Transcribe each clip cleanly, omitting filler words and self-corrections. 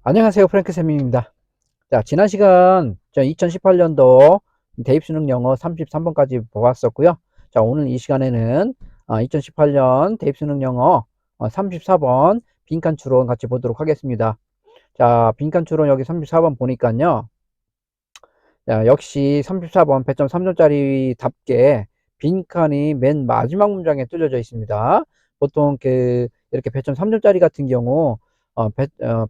안녕하세요. 프랭크 쌤입니다. 자, 지난 시간 2018년도 대입수능 영어 33번까지 보았었고요. 자, 오늘 이 시간에는 2018년 대입수능 영어 34번 빈칸 추론 같이 보도록 하겠습니다. 자, 빈칸 추론 여기 34번 보니까요. 자, 역시 34번 배점 3점짜리 답게 빈칸이 맨 마지막 문장에 뚫려져 있습니다. 보통 이렇게 배점 3점짜리 같은 경우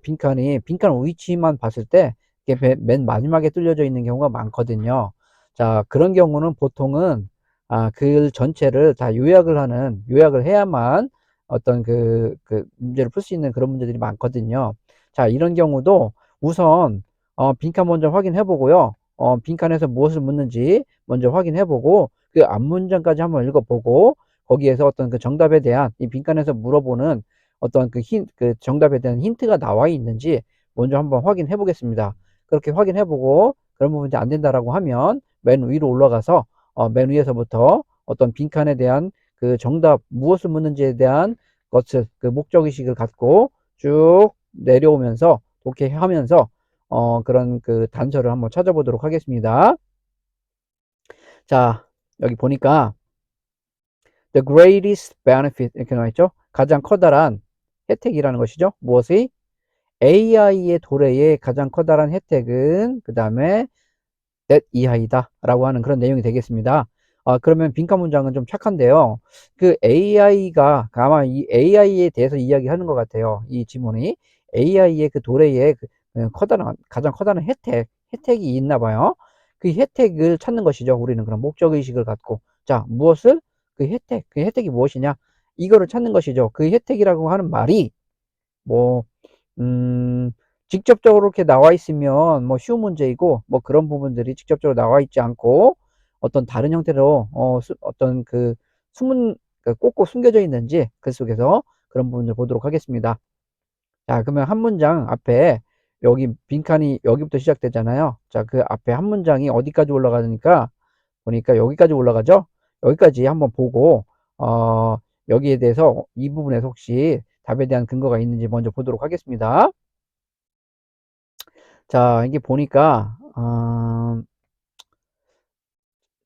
빈칸 위치만 봤을 때 이게 맨 마지막에 뚫려져 있는 경우가 많거든요. 자, 그런 경우는 보통은 글 전체를 다 요약을 해야만 어떤 문제를 풀 수 있는 그런 문제들이 많거든요. 자, 이런 경우도 우선 빈칸 먼저 확인해 보고요. 빈칸에서 무엇을 묻는지 먼저 확인해보고 그 앞문장까지 한번 읽어보고 거기에서 어떤 그 정답에 대한 이 빈칸에서 물어보는 어떤 그 정답에 대한 힌트가 나와 있는지 먼저 한번 확인해 보겠습니다. 그렇게 확인해보고 그런 부분이 안 된다라고 하면 맨 위로 올라가서 맨 위에서부터 어떤 빈칸에 대한 그 정답 무엇을 묻는지에 대한 것을 그 목적의식을 갖고 쭉 내려오면서 독해하면서 그런 그 단서를 한번 찾아보도록 하겠습니다. 자, 여기 보니까 the greatest benefit 이렇게 나와 있죠. 가장 커다란 혜택이라는 것이죠. 무엇이? AI의 도래의 가장 커다란 혜택은 그 다음에 that 이하이다 라고 하는 그런 내용이 되겠습니다. 그러면 빈칸 문장은 좀 착한데요. 그 AI가 아마 이 AI에 대해서 이야기하는 것 같아요. 이 지문이 AI의 그 도래의 가장 커다란 혜택이 있나 봐요. 그 혜택을 찾는 것이죠. 우리는 그런 목적의식을 갖고. 자, 무엇을? 그 혜택이 무엇이냐? 이거를 찾는 것이죠. 그 혜택이라고 하는 말이 뭐 음, 직접적으로 이렇게 나와 있으면 뭐 쉬운 문제이고 뭐 그런 부분들이 직접적으로 나와 있지 않고 어떤 다른 형태로 어떤 그 숨은 꼭꼭 숨겨져 있는지 그 속에서 그런 부분을 보도록 하겠습니다. 자, 그러면 한 문장 앞에 여기 빈칸이 여기부터 시작되잖아요. 자, 그 앞에 한 문장이 어디까지 올라가니까 보니까 여기까지 올라가죠. 여기까지 한번 보고 어, 여기에 대해서 이 부분에서 혹시 답에 대한 근거가 있는지 먼저 보도록 하겠습니다. 자, 이게 보니까,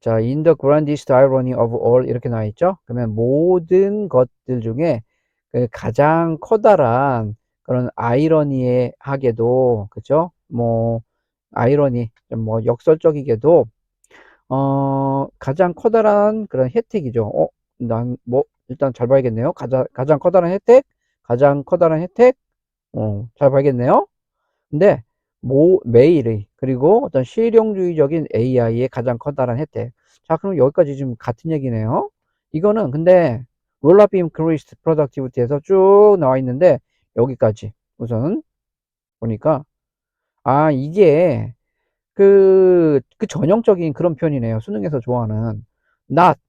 자, in the grandest irony of all 이렇게 나와 있죠? 그러면 모든 것들 중에 그 가장 커다란 그런 아이러니하게도, 그죠? 뭐, 아이러니, 좀 뭐, 역설적이게도, 가장 커다란 그런 혜택이죠. 일단 잘 봐야겠네요. 가장 커다란 혜택, 가장 커다란 혜택, 잘 봐야겠네요. 근데 매일의 그리고 어떤 실용주의적인 AI의 가장 커다란 혜택. 자, 그럼 여기까지 지금 같은 얘기네요. 이거는 근데 will not be increased productivity에서 쭉 나와 있는데 여기까지 우선 보니까 이게 그 전형적인 그런 표현이네요. 수능에서 좋아하는 not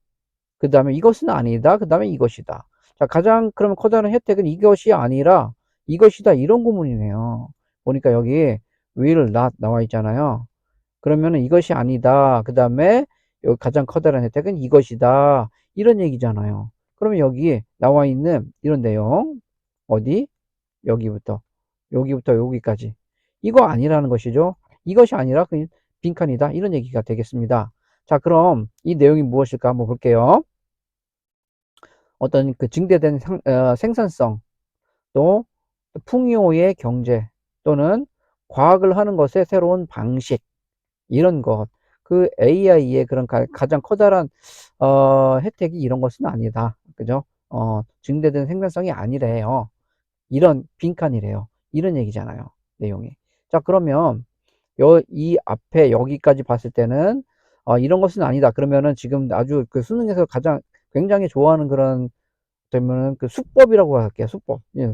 그 다음에 이것은 아니다. 그 다음에 이것이다. 자, 가장 그러면 커다란 혜택은 이것이 아니라 이것이다. 이런 구문이네요. 보니까 여기 will not 나와 있잖아요. 그러면은 이것이 아니다. 그 다음에 여기 가장 커다란 혜택은 이것이다. 이런 얘기잖아요. 그러면 여기 나와 있는 이런 내용 어디? 여기부터 여기까지 이거 아니라는 것이죠. 이것이 아니라 그냥 빈칸이다. 이런 얘기가 되겠습니다. 자, 그럼 이 내용이 무엇일까 한번 볼게요. 어떤 그 증대된 생산성, 또 풍요의 경제, 또는 과학을 하는 것의 새로운 방식, 이런 것. 그 AI의 그런 가장 커다란 혜택이 이런 것은 아니다. 그죠? 증대된 생산성이 아니래요. 이런 빈칸이래요. 이런 얘기잖아요. 내용이. 자, 그러면 이 앞에 여기까지 봤을 때는 이런 것은 아니다. 그러면은 지금 아주 그 수능에서 가장 굉장히 좋아하는 그런 되면은 그 수법이라고 할게요. 수법. 예.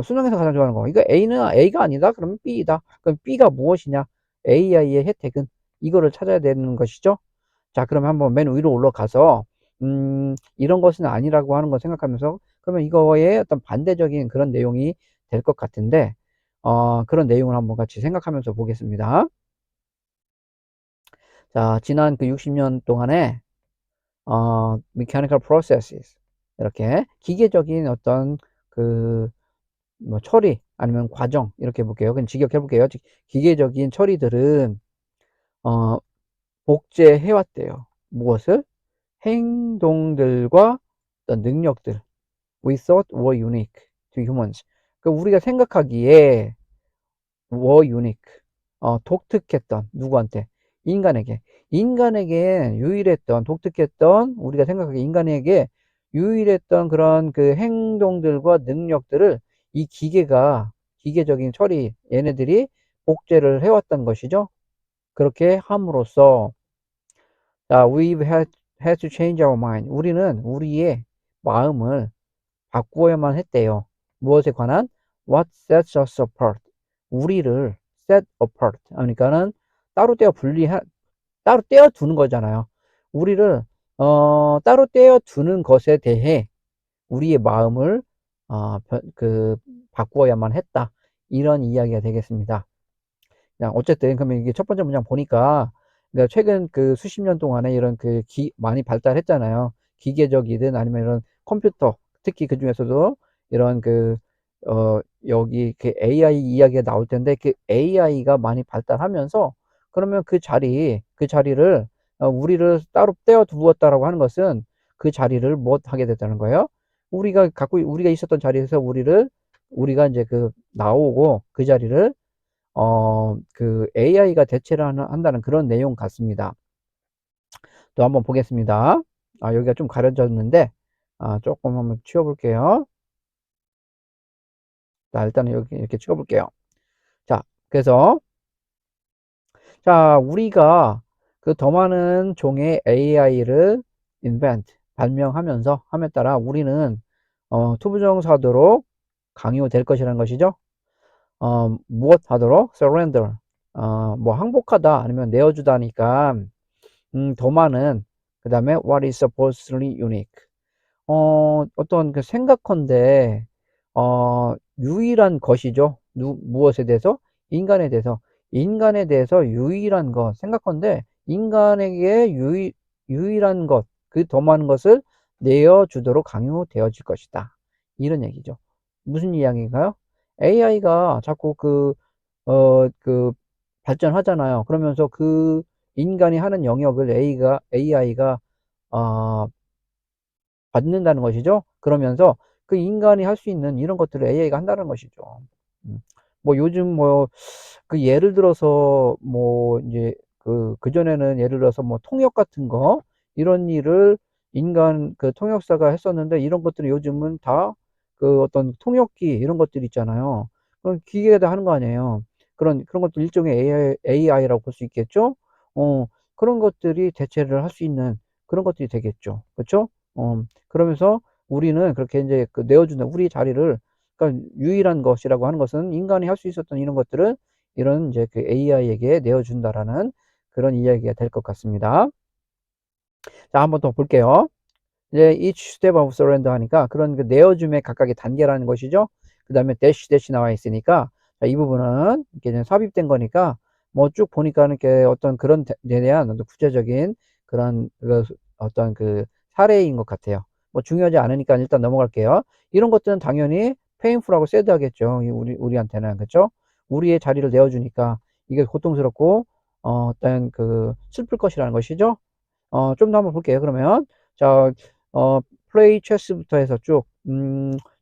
수능에서 가장 좋아하는 거. 이거 A가 아니다. 그러면 B이다. 그럼 B가 무엇이냐? AI의 혜택은 이거를 찾아야 되는 것이죠. 자, 그러면 한번 맨 위로 올라가서 이런 것은 아니라고 하는 거 생각하면서 그러면 이거에 어떤 반대적인 그런 내용이 될 것 같은데 그런 내용을 한번 같이 생각하면서 보겠습니다. 자, 지난 그 60년 동안에 mechanical processes 이렇게 기계적인 어떤 그 뭐 처리 아니면 과정 이렇게 볼게요. 그냥 직역해 볼게요. 기계적인 처리들은 복제해 왔대요. 무엇을? 행동들과 어떤 능력들. We thought were unique to humans. 그 우리가 생각하기에 were unique. 독특했던 누구한테? 인간에게. 인간에게 유일했던 독특했던 우리가 생각하기에 인간에게 유일했던 그런 그 행동들과 능력들을 이 기계가 기계적인 처리 얘네들이 복제를 해왔던 것이죠. 그렇게 함으로써 we've had to change our mind. 우리는 우리의 마음을 바꾸어야만 했대요. 무엇에 관한? What sets us apart. 우리를 set apart. 그러니까는 따로 떼어 따로 떼어 두는 거잖아요. 우리를 따로 떼어 두는 것에 대해 우리의 마음을 바꾸어야만 했다. 이런 이야기가 되겠습니다. 어쨌든 그러면 이게 첫 번째 문장 보니까 그러니까 최근 그 수십 년 동안에 이런 많이 발달했잖아요. 기계적이든 아니면 이런 컴퓨터 특히 그 중에서도 이런 여기 AI 이야기가 나올 텐데 그 AI가 많이 발달하면서 그러면 그 자리를 우리를 따로 떼어 두었다라고 하는 것은 그 자리를 못 하게 됐다는 거예요. 우리가 있었던 자리에서 우리가 이제 나오고 그 자리를 AI가 대체를 한다는 그런 내용 같습니다. 또 한번 보겠습니다. 여기가 좀 가려졌는데, 조금 한번 치워볼게요. 자, 일단은 여기 이렇게 치워볼게요. 자, 그래서, 자, 우리가 더 많은 종의 AI를 발명하면서, 함에 따라 우리는, 투부정사도록 강요될 것이라는 것이죠. 무엇 하도록? surrender. 뭐 항복하다 아니면 내어주다니까 더 많은 그 다음에 what is supposedly unique. 어떤 생각컨대 유일한 것이죠. 무엇에 대해서? 인간에 대해서 유일한 것 생각컨대 인간에게 유일한 것, 그 더 많은 것을 내어주도록 강요되어질 것이다. 이런 얘기죠. 무슨 이야기인가요? AI가 자꾸 발전하잖아요. 그러면서 인간이 하는 영역을 AI가 어, 받는다는 것이죠. 그러면서 그 인간이 할 수 있는 이런 것들을 AI가 한다는 것이죠. 뭐 요즘 예를 들어서 이제 그전에는 예를 들어서 통역 같은 거 이런 일을 인간 통역사가 했었는데 이런 것들이 요즘은 다 어떤 통역기 이런 것들 있잖아요. 그런 기계가 다 하는 거 아니에요. 그런 것도 일종의 AI라고 볼 수 있겠죠. 그런 것들이 대체를 할 수 있는 그런 것들이 되겠죠. 그렇죠? 그러면서 우리는 그렇게 이제 내어준다. 우리 자리를 그러니까 유일한 것이라고 하는 것은 인간이 할 수 있었던 이런 것들을 이런 이제 AI에게 내어준다라는 그런 이야기가 될 것 같습니다. 자, 한번 더 볼게요. 이제 each step of surrender 하니까 그런 내어줌의 각각의 단계라는 것이죠. 그 다음에 대시 나와 있으니까 자, 이 부분은 이렇게 삽입된 거니까 뭐 쭉 보니까 이렇게 어떤 그런 데 대한 구체적인 그런 어떤 사례인 것 같아요. 뭐 중요하지 않으니까 일단 넘어갈게요. 이런 것들은 당연히 painful하고 sad하겠죠. 우리한테는 그렇죠? 우리의 자리를 내어주니까 이게 고통스럽고 어떤 슬플 것이라는 것이죠. 좀 더 한번 볼게요. 그러면 자, 플레이 체스부터 해서 쭉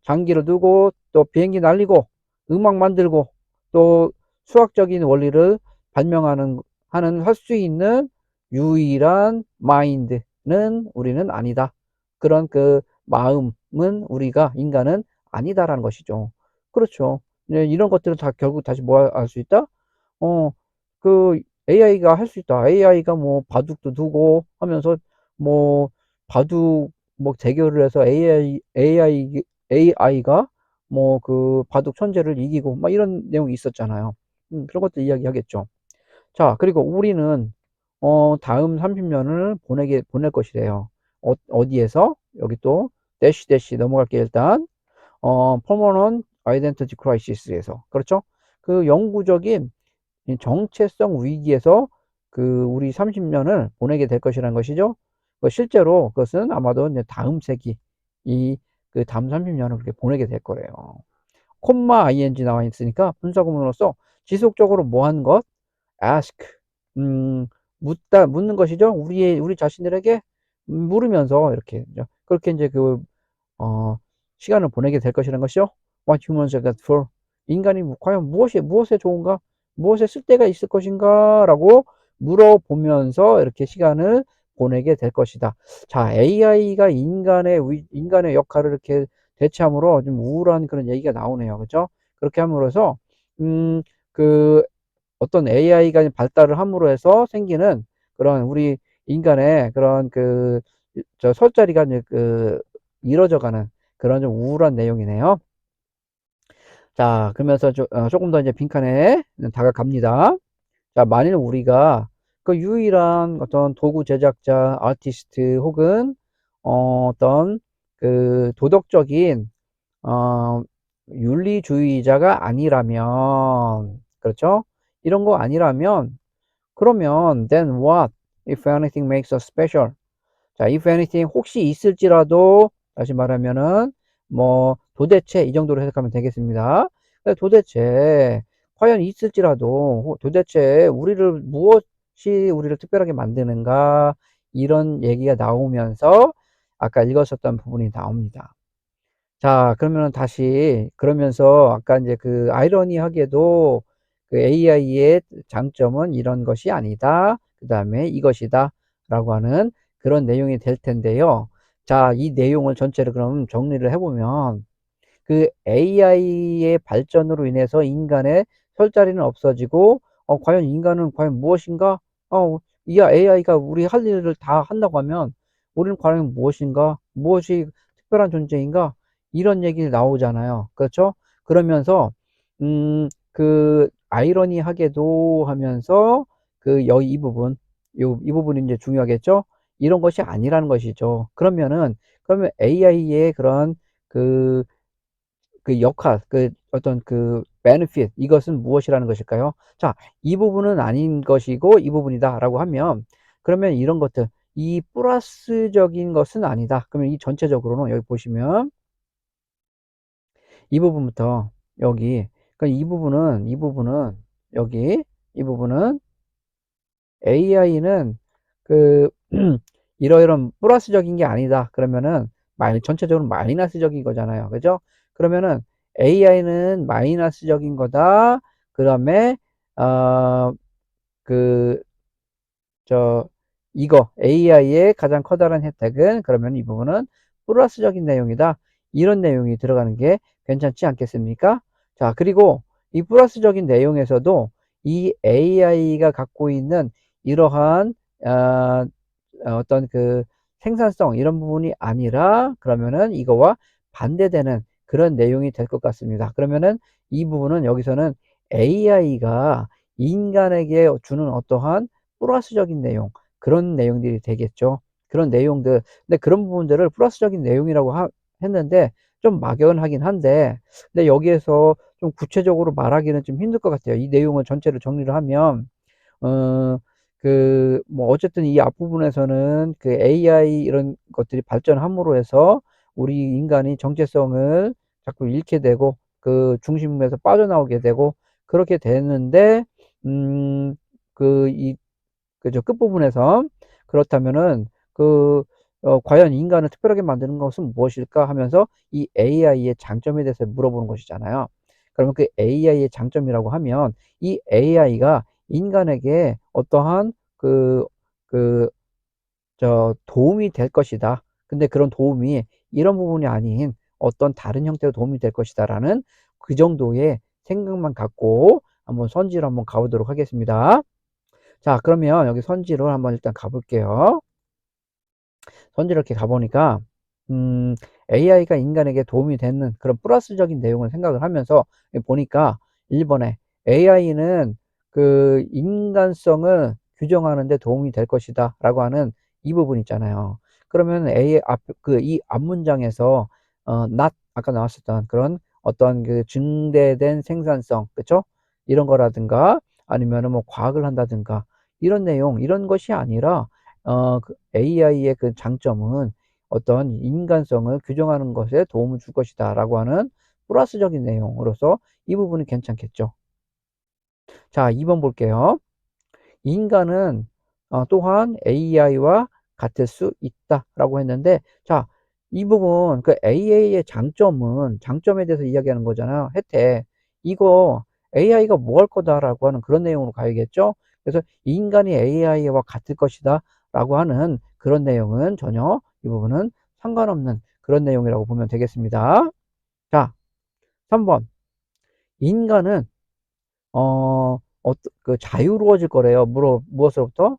장기를 두고 또 비행기 날리고 음악 만들고 또 수학적인 원리를 할 수 있는 유일한 마인드는 우리는 아니다. 그런 마음은 인간은 아니다라는 것이죠. 그렇죠. 네, 이런 것들을 다 결국 다시 뭐 할 수 있다? 어, AI가 할 수 있다. AI가 뭐 바둑도 두고 하면서 뭐 바둑 대결을 해서 AI가 뭐 바둑 천재를 이기고 막 이런 내용이 있었잖아요. 그런 것도 이야기하겠죠. 자, 그리고 우리는 다음 30년을 보낼 것이래요. 어디에서? 여기 또 대시 넘어갈게 일단. permanent identity crisis에서. 그렇죠? 영구적인 이 정체성 위기에서 우리 30년을 보내게 될 것이라는 것이죠. 실제로 그것은 아마도 이제 다음 세기 다음 30년을 그렇게 보내게 될 거래요. 콤마 ing 나와 있으니까 분사구문으로서 지속적으로 뭐 하는 것? ask. 묻는 것이죠. 우리 자신들에게 물으면서 이렇게 그렇게 이제 어, 시간을 보내게 될 것이라는 것이죠. What humans are good for. 인간이 과연 무엇에 좋은가? 무엇에 쓸데가 있을 것인가? 라고 물어보면서 이렇게 시간을 보내게 될 것이다. 자, AI가 인간의 역할을 이렇게 대체함으로 좀 우울한 그런 얘기가 나오네요. 그죠? 그렇게 함으로써, 그, 어떤 AI가 발달을 함으로 해서 생기는 그런 우리 인간의 그런 설 자리가 이제 이뤄져 가는 그런 좀 우울한 내용이네요. 자, 그러면서 조금 더 이제 빈칸에 다가갑니다. 자, 만일 우리가 그 유일한 어떤 도구 제작자, 아티스트 혹은 어떤 도덕적인 어, 윤리주의자가 아니라면, 그렇죠? 이런 거 아니라면, 그러면 then what if anything makes us special? 자, if anything 혹시 있을지라도 다시 말하면은 뭐 도대체 이 정도로 해석하면 되겠습니다. 도대체 과연 있을지라도 도대체 무엇이 우리를 특별하게 만드는가 이런 얘기가 나오면서 아까 읽었었던 부분이 나옵니다. 자, 그러면은 다시 그러면서 아까 이제 아이러니하게도 AI의 장점은 이런 것이 아니다. 그다음에 이것이다. 라고 하는 그런 내용이 될 텐데요. 자, 이 내용을 전체를 그럼 정리를 해보면 AI의 발전으로 인해서 인간의 설 자리는 없어지고 과연 인간은 과연 무엇인가? 이 AI가 우리 할 일을 다 한다고 하면 우리는 과연 무엇인가? 무엇이 특별한 존재인가? 이런 얘기 나오잖아요. 그렇죠? 그러면서 아이러니하게도 하면서 여기 이 부분이 이제 중요하겠죠? 이런 것이 아니라는 것이죠. 그러면 AI의 그런 그 역할, 어떤 benefit, 이것은 무엇이라는 것일까요? 자, 이 부분은 아닌 것이고, 이 부분이다라고 하면, 그러면 이런 것들, 이 플러스적인 것은 아니다. 그러면 이 전체적으로는 여기 보시면, 이 부분부터 여기, 그러니까 여기, 이 부분은 AI는 그, 이러이런 플러스적인 게 아니다. 그러면은, 전체적으로 마이너스적인 거잖아요. 그죠? 그러면은, AI는 마이너스적인 거다. 그 다음에, 어, 그, AI의 가장 커다란 혜택은, 그러면 이 부분은 플러스적인 내용이다. 이런 내용이 들어가는 게 괜찮지 않겠습니까? 자, 그리고 이 플러스적인 내용에서도 이 AI가 갖고 있는 이러한, 어, 어떤 생산성 이런 부분이 아니라 그러면은 이거와 반대되는 그런 내용이 될 것 같습니다. 그러면은 이 부분은 여기서는 AI가 인간에게 주는 어떠한 플러스적인 내용 그런 내용들이 되겠죠. 그런 내용들 근데 그런 부분들을 플러스적인 내용이라고 했는데 좀 막연하긴 한데 근데 여기에서 좀 구체적으로 말하기는 좀 힘들 것 같아요. 이 내용을 전체를 정리를 하면 어, 뭐, 어쨌든 이 앞부분에서는 AI 이런 것들이 발전함으로 해서 우리 인간이 정체성을 자꾸 잃게 되고, 중심에서 빠져나오게 되고, 그렇게 되는데, 음, 끝부분에서, 그렇다면은, 과연 인간을 특별하게 만드는 것은 무엇일까 하면서 이 AI의 장점에 대해서 물어보는 것이잖아요. 그러면 AI의 장점이라고 하면 이 AI가 인간에게 어떠한 도움이 될 것이다. 근데 그런 도움이 이런 부분이 아닌 어떤 다른 형태로 도움이 될 것이다라는 그 정도의 생각만 갖고 한번 선지를 한번 가보도록 하겠습니다. 자, 그러면 여기 선지를 한번 일단 가볼게요. 선지를 이렇게 가보니까, AI가 인간에게 도움이 되는 그런 플러스적인 내용을 생각을 하면서 보니까 1번에 AI는 인간성을 규정하는 데 도움이 될 것이다 라고 하는 이 부분 있잖아요. 그러면 이 앞문장에서 not 아까 나왔었던 그런 어떤 증대된 생산성, 그쵸? 이런 거라든가 아니면은 뭐 과학을 한다든가 이런 내용, 이런 것이 아니라 AI의 장점은 어떤 인간성을 규정하는 것에 도움을 줄 것이다 라고 하는 플러스적인 내용으로서 이 부분이 괜찮겠죠. 자, 2번 볼게요. 인간은 또한 AI와 같을 수 있다라고 했는데, 자, 이 부분 그 AI의 장점에 대해서 이야기하는 거잖아요. 혜택. 이거 AI가 뭐 할 거다라고 하는 그런 내용으로 가야겠죠. 그래서 인간이 AI와 같을 것이다라고 하는 그런 내용은 전혀 이 부분은 상관없는 그런 내용이라고 보면 되겠습니다. 자, 3번. 인간은 그 자유로워질 거래요. 무엇으로부터?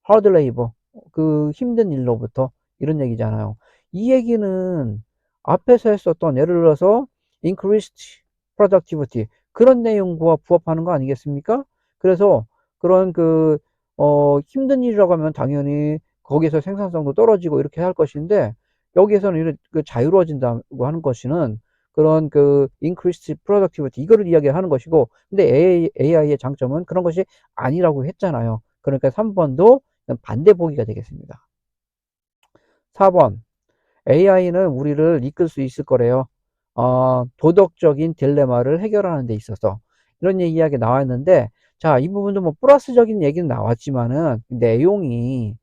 hard labor. 그 힘든 일로부터. 이런 얘기잖아요. 이 얘기는 앞에서 했었던 예를 들어서 increased productivity. 그런 내용과 부합하는 거 아니겠습니까? 그래서 그런 힘든 일이라고 하면 당연히 거기서 생산성도 떨어지고 이렇게 할 것인데, 여기에서는 이런 자유로워진다고 하는 것은 그런 increased productivity 이거를 이야기하는 것이고, 근데 AI의 장점은 그런 것이 아니라고 했잖아요. 그러니까 3번도 반대 보기가 되겠습니다. 4번. AI는 우리를 이끌 수 있을 거래요. 도덕적인 딜레마를 해결하는 데 있어서. 이런 이야기 나왔는데, 자, 이 부분도 뭐 플러스적인 얘기는 나왔지만은, 내용이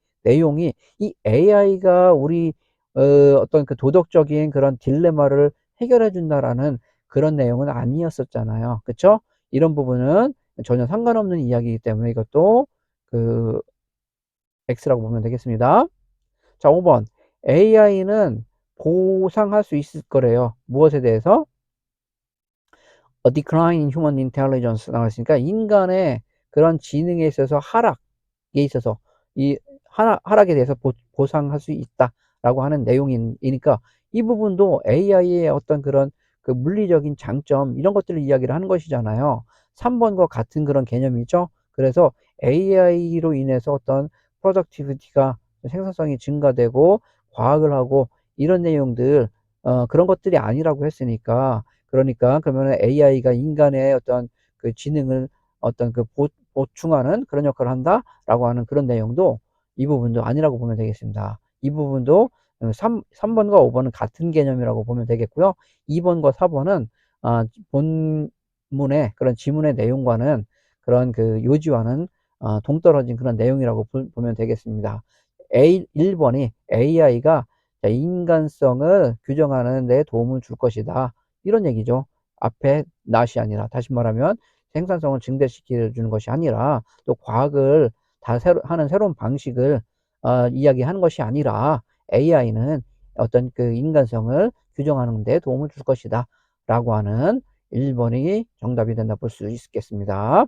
이 AI가 우리, 어떤 그 도덕적인 그런 딜레마를 해결해 준다라는 그런 내용은 아니었었잖아요. 그쵸? 이런 부분은 전혀 상관없는 이야기이기 때문에 이것도 그 X라고 보면 되겠습니다. 자, 5번. AI는 보상할 수 있을 거래요. 무엇에 대해서? A decline in human intelligence 나왔으니까 인간의 그런 지능에 있어서 하락에 있어서 이 하락에 대해서 보상할 수 있다라고 하는 내용이니까 이 부분도 AI의 어떤 그런 그 물리적인 장점 이런 것들을 이야기를 하는 것이잖아요. 3번과 같은 그런 개념이죠. 그래서 AI로 인해서 어떤 productivity가 생산성이 증가되고 과학을 하고 이런 내용들 그런 것들이 아니라고 했으니까, 그러니까 그러면 AI가 인간의 어떤 그 지능을 어떤 보충하는 그런 역할을 한다라고 하는 그런 내용도 이 부분도 아니라고 보면 되겠습니다. 이 부분도 3번과 5번은 같은 개념이라고 보면 되겠고요. 2번과 4번은 본문의 그런 지문의 내용과는 그런 요지와는 동떨어진 그런 내용이라고 보면 되겠습니다. 1번이 AI가 인간성을 규정하는 데 도움을 줄 것이다. 이런 얘기죠. 앞에 not이 아니라, 다시 말하면 생산성을 증대시켜 주는 것이 아니라, 또 과학을 하는 새로운 방식을 이야기하는 것이 아니라 AI는 어떤 인간성을 규정하는 데 도움을 줄 것이다 라고 하는 1번이 정답이 된다 볼 수 있겠습니다.